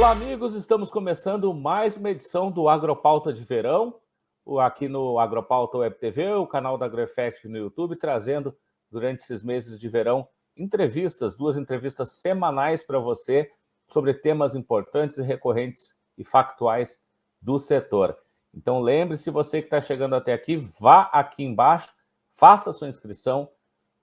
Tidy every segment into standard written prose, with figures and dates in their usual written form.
Olá, amigos! Estamos começando mais uma edição do Agropauta de Verão, aqui no Agropauta Web TV, o canal da AgroEffect no YouTube, trazendo, durante esses meses de verão, duas entrevistas semanais para você sobre temas importantes e recorrentes e factuais do setor. Então, lembre-se, você que está chegando até aqui, vá aqui embaixo, faça a sua inscrição,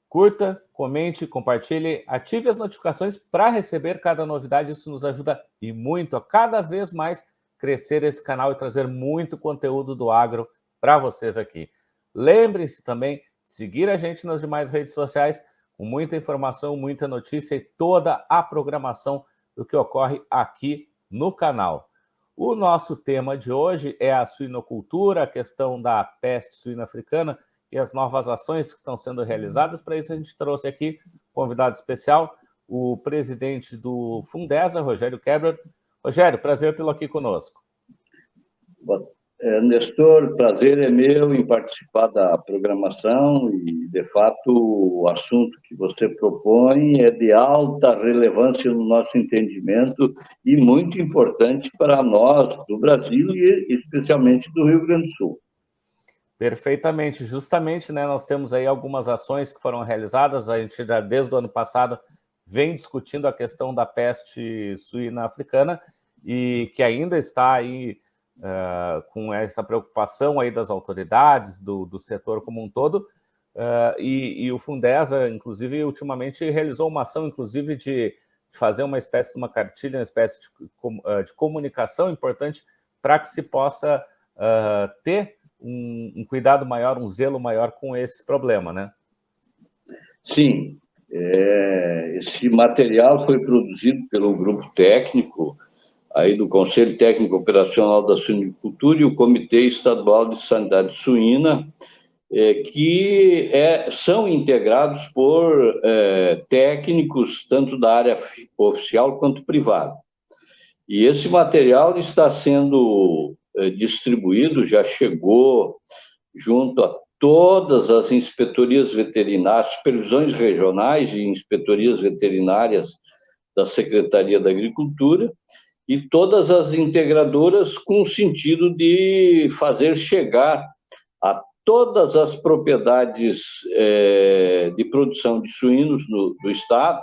curta, comente, compartilhe, ative as notificações para receber cada novidade. Isso nos ajuda e muito a cada vez mais crescer esse canal e trazer muito conteúdo do agro para vocês aqui. Lembre-se também de seguir a gente nas demais redes sociais, com muita informação, muita notícia e toda a programação do que ocorre aqui no canal. O nosso tema de hoje é a suinocultura, a questão da peste suína africana e as novas ações que estão sendo realizadas. Para isso, a gente trouxe aqui um convidado especial, o presidente do Fundesa, Rogério Kebler. Rogério, prazer tê-lo aqui conosco. Nestor, prazer é meu em participar da programação e, de fato, o assunto que você propõe é de alta relevância no nosso entendimento e muito importante para nós do Brasil e especialmente do Rio Grande do Sul. Perfeitamente. Justamente, né, nós temos aí algumas ações que foram realizadas. A gente já, desde o ano passado, vem discutindo a questão da peste suína africana e que ainda está aí com essa preocupação aí das autoridades, do setor como um todo. E o Fundesa, inclusive, ultimamente realizou uma ação, inclusive, de fazer uma espécie de uma cartilha, uma espécie de comunicação importante para que se possa ter um cuidado maior, um zelo maior com esse problema, né? Sim, esse material foi produzido pelo grupo técnico aí do Conselho Técnico Operacional da Suinocultura e o Comitê Estadual de Sanidade Suína, que são integrados por técnicos tanto da área oficial quanto privada. E esse material está sendo distribuído, já chegou junto a todas as inspetorias veterinárias, supervisões regionais e inspetorias veterinárias da Secretaria da Agricultura e todas as integradoras com o sentido de fazer chegar a todas as propriedades de produção de suínos do Estado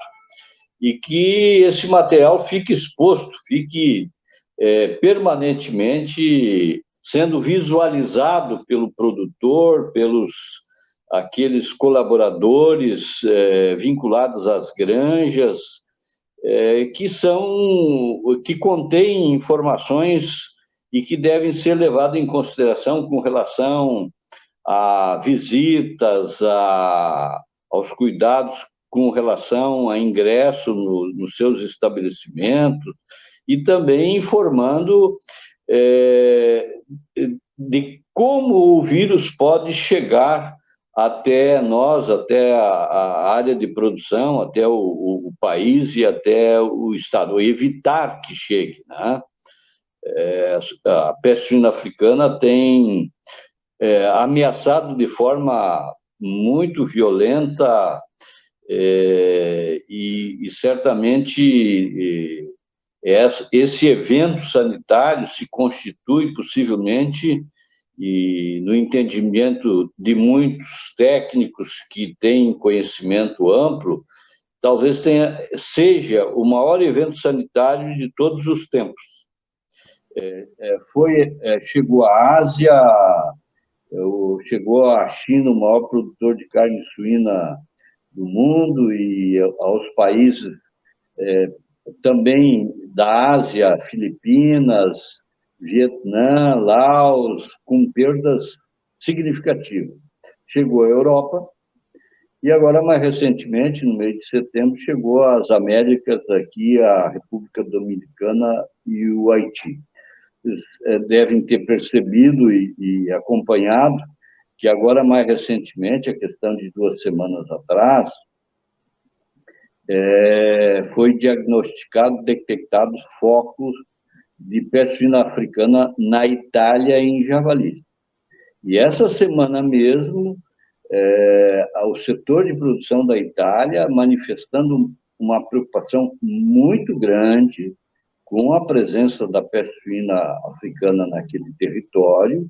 e que esse material fique exposto, fique permanentemente sendo visualizado pelo produtor, pelos aqueles colaboradores vinculados às granjas, que contêm informações e que devem ser levadas em consideração com relação a visitas, aos cuidados com relação a ingresso nos seus estabelecimentos, e também informando de como o vírus pode chegar até nós, até a área de produção, até o país e até o Estado, evitar que chegue, né? A peste suína africana tem ameaçado de forma muito violenta e certamente esse evento sanitário se constitui possivelmente, e no entendimento de muitos técnicos que têm conhecimento amplo, talvez seja o maior evento sanitário de todos os tempos. Chegou à Ásia, chegou à China, o maior produtor de carne suína do mundo, e aos países também da Ásia, Filipinas, Vietnã, Laos, com perdas significativas. Chegou à Europa e agora, mais recentemente, no mês de setembro, chegou às Américas, aqui a República Dominicana e o Haiti. Vocês devem ter percebido e acompanhado que agora, mais recentemente, a questão de 2 semanas atrás, foi detectados focos de peste suína africana na Itália em javalis. E essa semana mesmo, o setor de produção da Itália manifestando uma preocupação muito grande com a presença da peste suína africana naquele território.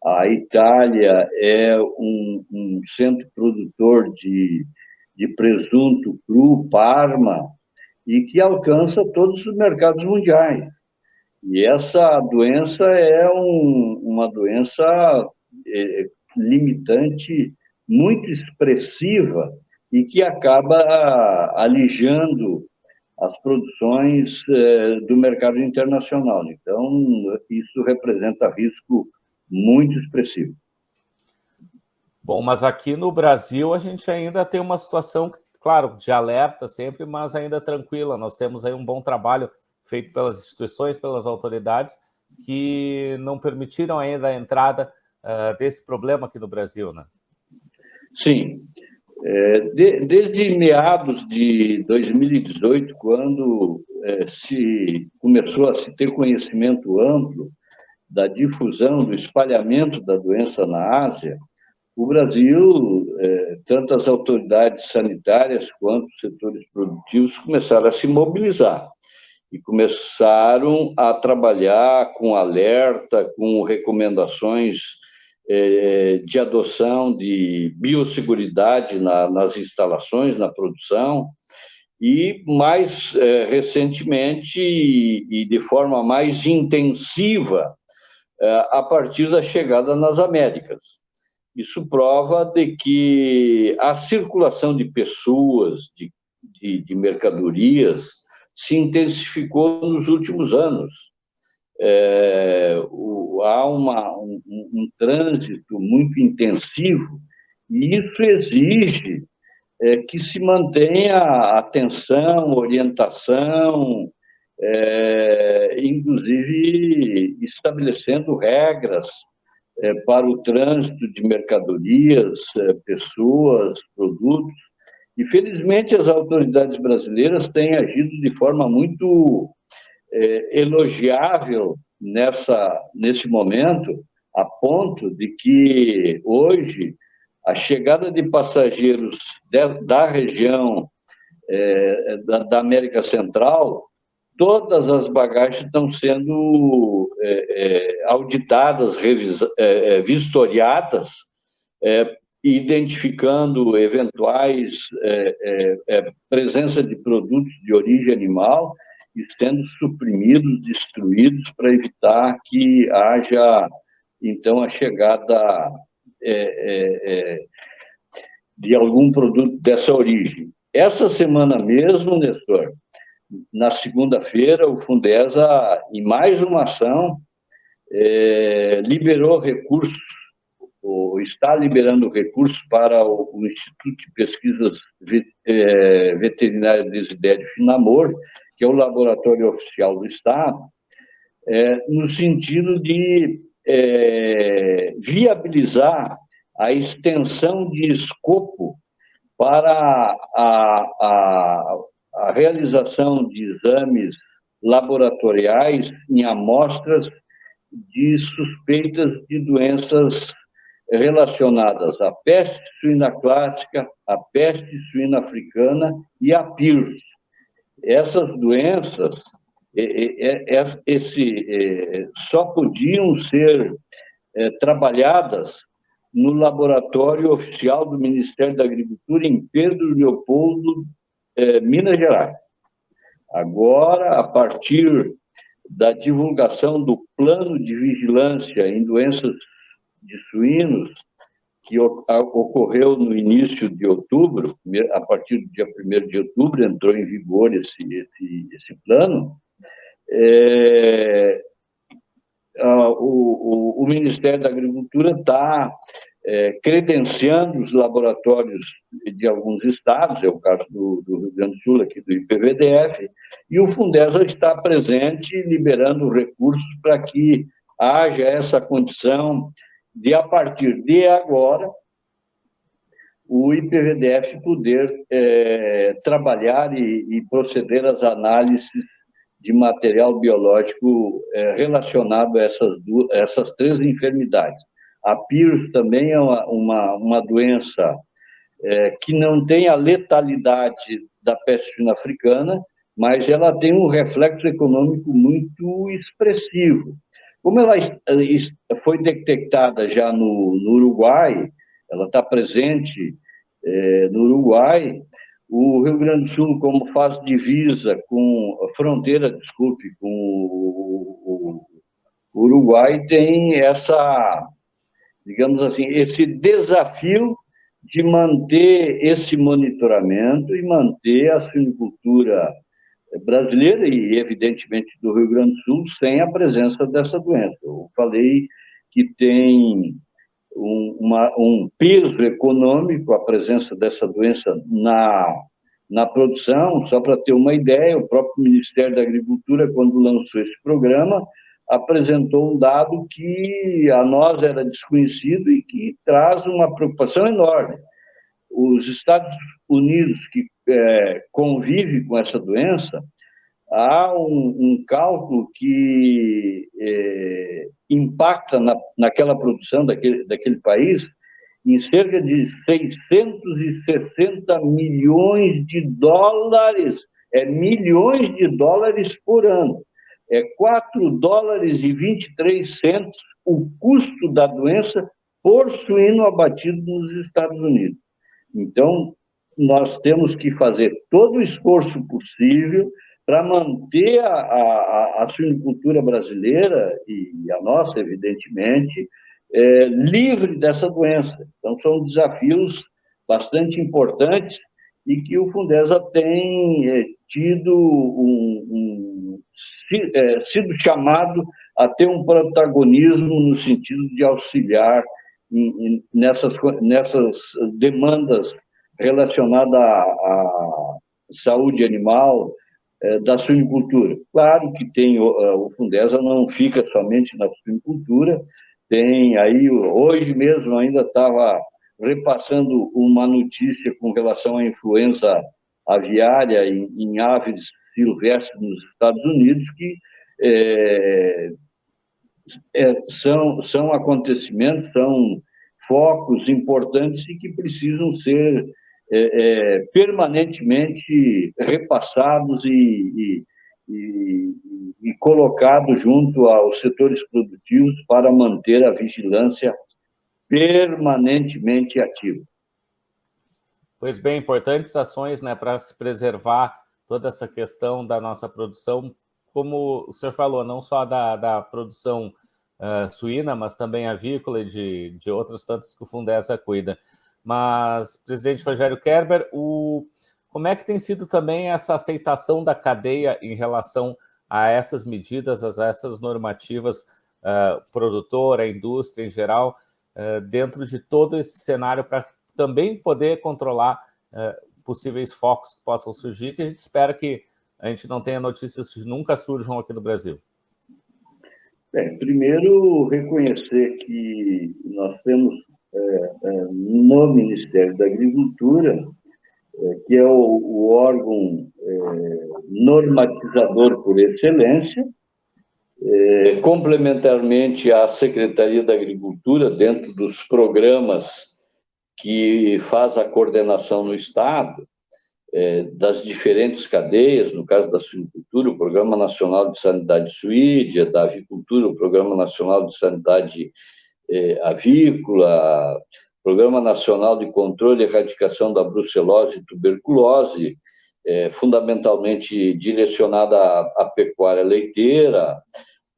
A Itália é um centro produtor de presunto cru, Parma, e que alcança todos os mercados mundiais. E essa doença é uma doença limitante muito expressiva e que acaba alijando as produções do mercado internacional. Então, isso representa risco muito expressivo. Bom, mas aqui no Brasil a gente ainda tem uma situação, claro, de alerta sempre, mas ainda tranquila. Nós temos aí um bom trabalho feito pelas instituições, pelas autoridades, que não permitiram ainda a entrada desse problema aqui no Brasil, né? Sim. Desde meados de 2018, quando se começou a se ter conhecimento amplo da difusão, do espalhamento da doença na Ásia, o Brasil, tanto as autoridades sanitárias quanto os setores produtivos começaram a se mobilizar e começaram a trabalhar com alerta, com recomendações de adoção de biosseguridade nas instalações, na produção, e mais recentemente e de forma mais intensiva a partir da chegada nas Américas. Isso prova de que a circulação de pessoas, de mercadorias, se intensificou nos últimos anos. Há um trânsito muito intensivo e isso exige que se mantenha atenção, orientação, inclusive estabelecendo regras para o trânsito de mercadorias, pessoas, produtos. E, felizmente, as autoridades brasileiras têm agido de forma muito elogiável nesse momento, a ponto de que, hoje, a chegada de passageiros da região da América Central, todas as bagagens estão sendo auditadas, vistoriadas, identificando eventuais presença de produtos de origem animal e sendo suprimidos, destruídos, para evitar que haja, então, a chegada de algum produto dessa origem. Essa semana mesmo, Nestor, na segunda-feira, o Fundesa, em mais uma ação, liberou recursos, ou está liberando recursos para o Instituto de Pesquisas Veterinárias Desidério Finamor, que é o laboratório oficial do Estado, no sentido de viabilizar a extensão de escopo para a realização de exames laboratoriais em amostras de suspeitas de doenças relacionadas à peste suína clássica, à peste suína africana e à PIRS. Essas doenças só podiam ser trabalhadas no laboratório oficial do Ministério da Agricultura em Pedro Leopoldo, Minas Gerais. Agora, a partir da divulgação do plano de vigilância em doenças de suínos, que ocorreu no início de outubro, a partir do dia 1º de outubro, entrou em vigor esse plano, o Ministério da Agricultura está credenciando os laboratórios de alguns estados, é o caso do Rio Grande do Sul, aqui do IPVDF, e o Fundesa está presente, liberando recursos para que haja essa condição de, a partir de agora, o IPVDF poder trabalhar e proceder às análises de material biológico relacionado a essas 3 enfermidades. A PIRS também é uma doença que não tem a letalidade da peste suína africana, mas ela tem um reflexo econômico muito expressivo. Como ela foi detectada já no Uruguai, ela está presente no Uruguai, o Rio Grande do Sul, como faz divisa com a fronteira, desculpe, com o Uruguai, tem essa, digamos assim, esse desafio de manter esse monitoramento e manter a suinicultura brasileira e, evidentemente, do Rio Grande do Sul sem a presença dessa doença. Eu falei que tem um peso econômico a presença dessa doença na produção. Só para ter uma ideia, o próprio Ministério da Agricultura, quando lançou esse programa, apresentou um dado que a nós era desconhecido e que traz uma preocupação enorme. Os Estados Unidos, que convive com essa doença, há um cálculo que impacta naquela produção daquele país em cerca de 660 milhões de dólares, milhões de dólares por ano. É 4 dólares e 23 centos o custo da doença por suíno abatido nos Estados Unidos. Então, nós temos que fazer todo o esforço possível para manter a suinicultura brasileira, e a nossa, evidentemente, livre dessa doença. Então, são desafios bastante importantes e que o Fundesa tem sido chamado a ter um protagonismo no sentido de auxiliar nessas demandas relacionadas à saúde animal, da suinicultura. Claro que tem o Fundesa não fica somente na suinicultura, tem aí, hoje mesmo ainda estava repassando uma notícia com relação à influenza aviária em aves silvestres nos Estados Unidos, que são acontecimentos, são focos importantes e que precisam ser permanentemente repassados e colocados junto aos setores produtivos para manter a vigilância permanentemente ativa. Pois bem, importantes ações, né, para se preservar toda essa questão da nossa produção, como o senhor falou, não só da produção suína, mas também avícola e de outras tantas que o Fundesa cuida. Mas, presidente Rogério Kerber, como é que tem sido também essa aceitação da cadeia em relação a essas medidas, a essas normativas, produtora, a indústria em geral, dentro de todo esse cenário, para também poder controlar possíveis focos que possam surgir, que a gente espera que a gente não tenha notícias que nunca surjam aqui no Brasil? Primeiro, reconhecer que nós temos no Ministério da Agricultura, que é o órgão normatizador por excelência, complementarmente à Secretaria da Agricultura, dentro dos programas que faz a coordenação no Estado, das diferentes cadeias, no caso da suinicultura, o Programa Nacional de Sanidade Suídia, da avicultura, o Programa Nacional de Sanidade Avícola, Programa Nacional de Controle e Erradicação da Brucelose e Tuberculose, fundamentalmente direcionada à pecuária leiteira,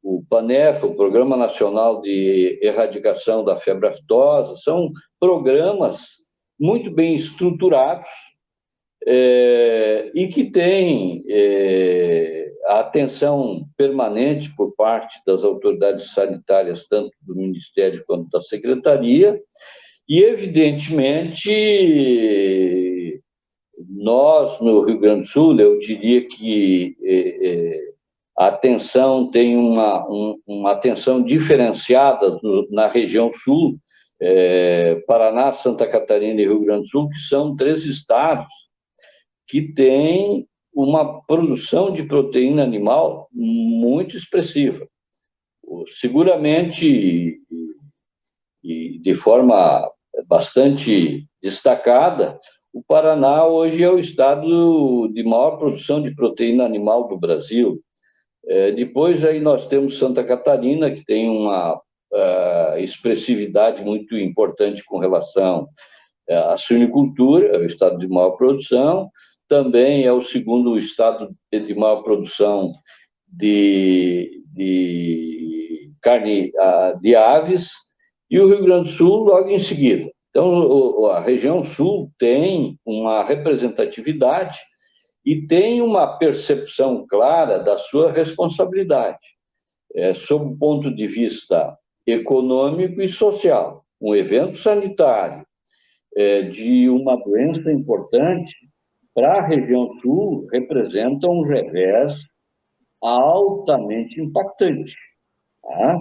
o PANEF, o Programa Nacional de Erradicação da Febre Aftosa, são programas muito bem estruturados e que têm a atenção permanente por parte das autoridades sanitárias, tanto do Ministério quanto da Secretaria, e, evidentemente, nós, no Rio Grande do Sul, eu diria que a atenção tem uma atenção diferenciada na região sul, Paraná, Santa Catarina e Rio Grande do Sul, que são 3 estados que têm uma produção de proteína animal muito expressiva. Seguramente, e de forma bastante destacada, O Paraná hoje é o estado de maior produção de proteína animal do Brasil. Depois aí nós temos Santa Catarina, que tem uma expressividade muito importante com relação à suinicultura, é o estado de maior produção. Também é o segundo estado de maior produção de carne de aves, e o Rio Grande do Sul logo em seguida. Então, a região sul tem uma representatividade e tem uma percepção clara da sua responsabilidade, sob o ponto de vista econômico e social. Um evento sanitário de uma doença importante para a região sul representa um revés altamente impactante, tá?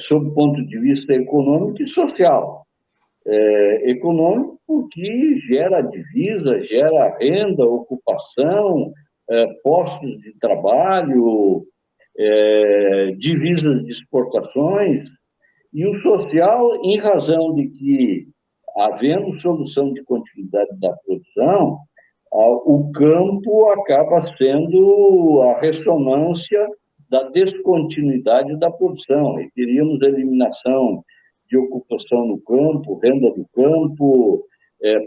Sob o ponto de vista econômico e social. Econômico porque gera divisa, gera renda, ocupação, postos de trabalho, divisas de exportações, e o social em razão de que, havendo solução de continuidade da produção, o campo acaba sendo a ressonância da descontinuidade da produção, e teríamos eliminação de ocupação no campo, renda do campo,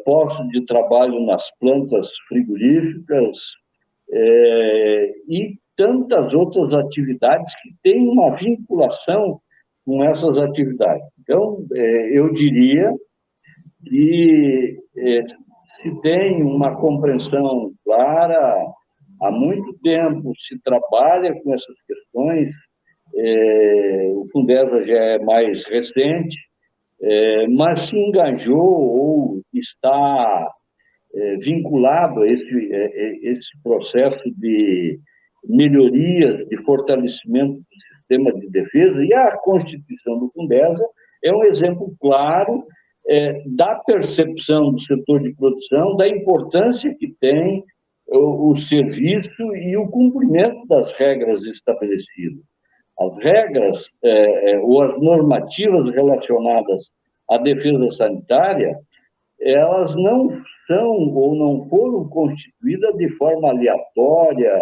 postos de trabalho nas plantas frigoríficas e tantas outras atividades que têm uma vinculação com essas atividades. Então, eu diria que se tem uma compreensão clara, há muito tempo se trabalha com essas questões, o Fundesa já é mais recente, mas se engajou ou está vinculado a esse processo de melhorias, de fortalecimento do sistema de defesa, e a Constituição do Fundesa é um exemplo claro da percepção do setor de produção, da importância que tem o serviço e o cumprimento das regras estabelecidas. As regras ou as normativas relacionadas à defesa sanitária, elas não são ou não foram constituídas de forma aleatória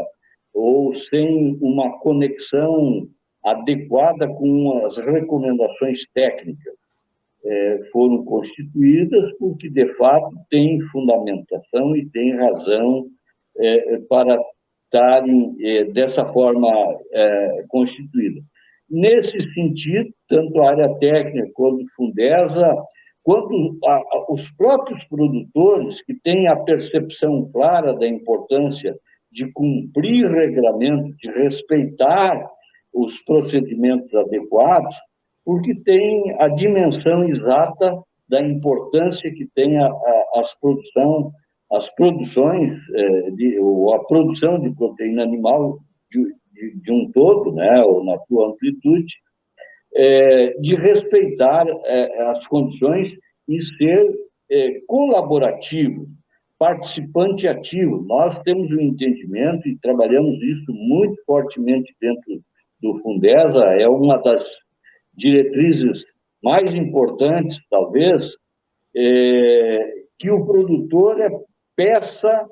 ou sem uma conexão adequada com as recomendações técnicas. Foram constituídas porque, de fato, têm fundamentação e têm razão para estarem dessa forma constituídas. Nesse sentido, tanto a área técnica quanto o Fundesa, quanto os próprios produtores, que têm a percepção clara da importância de cumprir regramento, de respeitar os procedimentos adequados, porque tem a dimensão exata da importância que tem as produções, ou a produção de proteína animal de um todo, né, ou na sua amplitude, de respeitar as condições e ser colaborativo, participante ativo. Nós temos um entendimento e trabalhamos isso muito fortemente dentro do Fundesa, é uma das diretrizes mais importantes, talvez, que o produtor é peça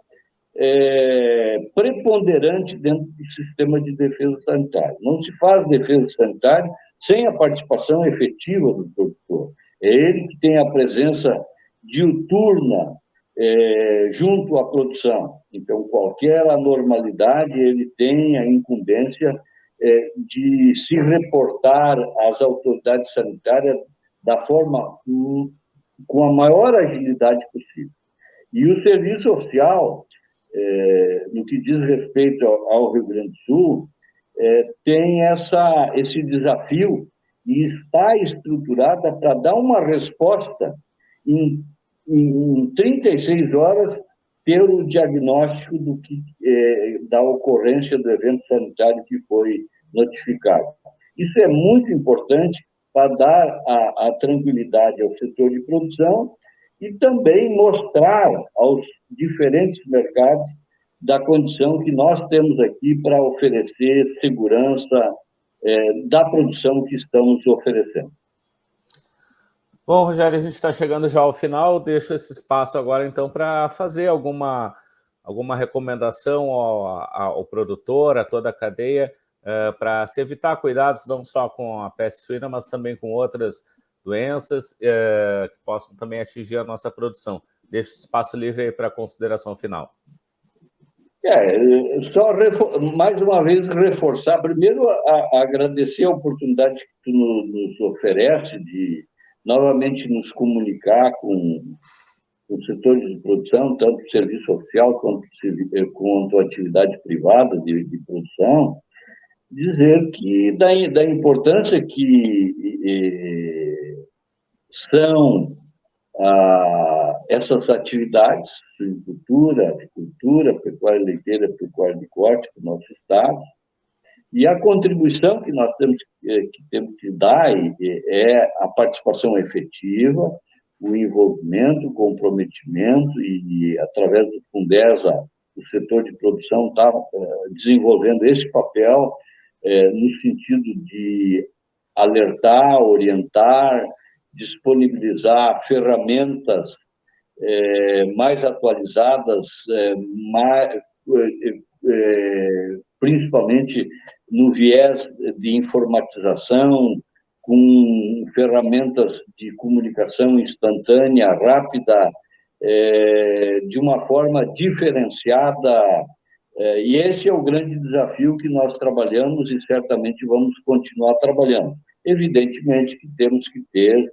preponderante dentro do sistema de defesa sanitária. Não se faz defesa sanitária sem a participação efetiva do produtor. É ele que tem a presença diuturna junto à produção. Então, qualquer anormalidade, ele tem a incumbência de se reportar às autoridades sanitárias da forma com a maior agilidade possível. E o serviço social, no que diz respeito ao Rio Grande do Sul, tem esse desafio e está estruturada para dar uma resposta em 36 horas ter o diagnóstico da ocorrência do evento sanitário que foi notificado. Isso é muito importante para dar a tranquilidade ao setor de produção e também mostrar aos diferentes mercados da condição que nós temos aqui para oferecer segurança da produção que estamos oferecendo. Bom, Rogério, a gente está chegando já ao final, deixo esse espaço agora, então, para fazer alguma recomendação ao produtor, a toda a cadeia, para se evitar cuidados não só com a peste suína, mas também com outras doenças que possam também atingir a nossa produção. Deixo esse espaço livre aí para a consideração final. Só mais uma vez reforçar, primeiro agradecer a oportunidade que tu nos oferece de novamente nos comunicar com os setores de produção, tanto serviço social quanto atividade privada de produção, dizer que da importância que são essas atividades, suinocultura, avicultura, pecuária leiteira, pecuária de corte para o nosso estado, e a contribuição que nós temos que dar é a participação efetiva, o envolvimento, o comprometimento, e através do Fundesa, o setor de produção está desenvolvendo esse papel no sentido de alertar, orientar, disponibilizar ferramentas mais atualizadas, principalmente no viés de informatização, com ferramentas de comunicação instantânea, rápida, de uma forma diferenciada. E esse é o grande desafio que nós trabalhamos e certamente vamos continuar trabalhando. Evidentemente que temos que ter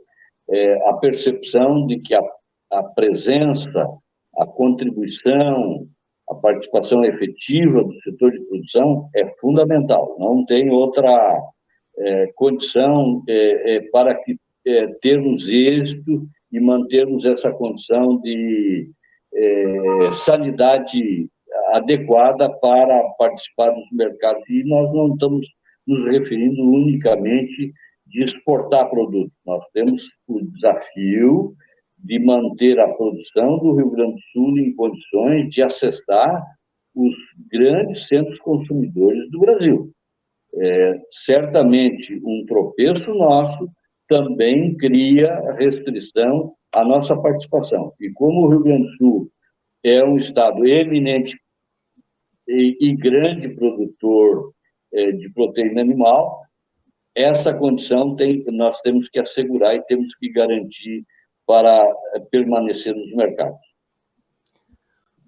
a percepção de que a presença, a contribuição, a participação efetiva do setor de produção é fundamental. Não tem outra condição para que termos êxito e mantermos essa condição de sanidade adequada para participar dos mercados. E nós não estamos nos referindo unicamente de exportar produtos. Nós temos o desafio de manter a produção do Rio Grande do Sul em condições de acessar os grandes centros consumidores do Brasil. Certamente, um tropeço nosso também cria restrição à nossa participação. E como o Rio Grande do Sul é um estado eminente e grande produtor de proteína animal, essa condição nós temos que assegurar e temos que garantir para permanecer nos mercados.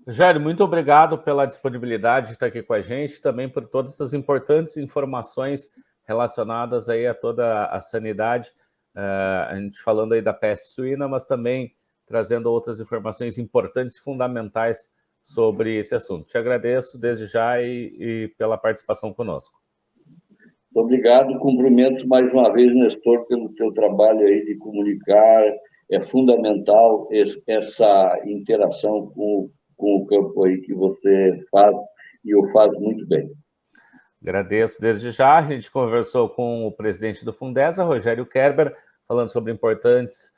Rogério, muito obrigado pela disponibilidade de estar aqui com a gente, também por todas essas importantes informações relacionadas aí a toda a sanidade, a gente falando aí da peste suína, mas também trazendo outras informações importantes e fundamentais sobre esse assunto. Te agradeço desde já e pela participação conosco. Muito obrigado, cumprimento mais uma vez, Nestor, pelo teu trabalho aí de comunicar. É fundamental essa interação com o campo aí que você faz, e o faz muito bem. Agradeço desde já. A gente conversou com o presidente do Fundesa, Rogério Kerber, falando sobre importantes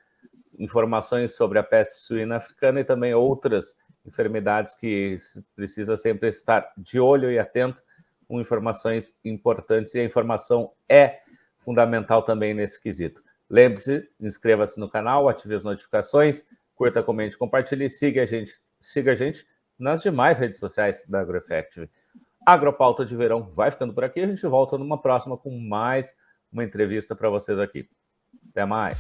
informações sobre a peste suína africana e também outras enfermidades que precisa sempre estar de olho e atento com informações importantes, e a informação é fundamental também nesse quesito. Lembre-se, inscreva-se no canal, ative as notificações, curta, comente, compartilhe e siga a gente nas demais redes sociais da AgroEffective. Agropauta de Verão vai ficando por aqui, a gente volta numa próxima com mais uma entrevista para vocês aqui. Até mais!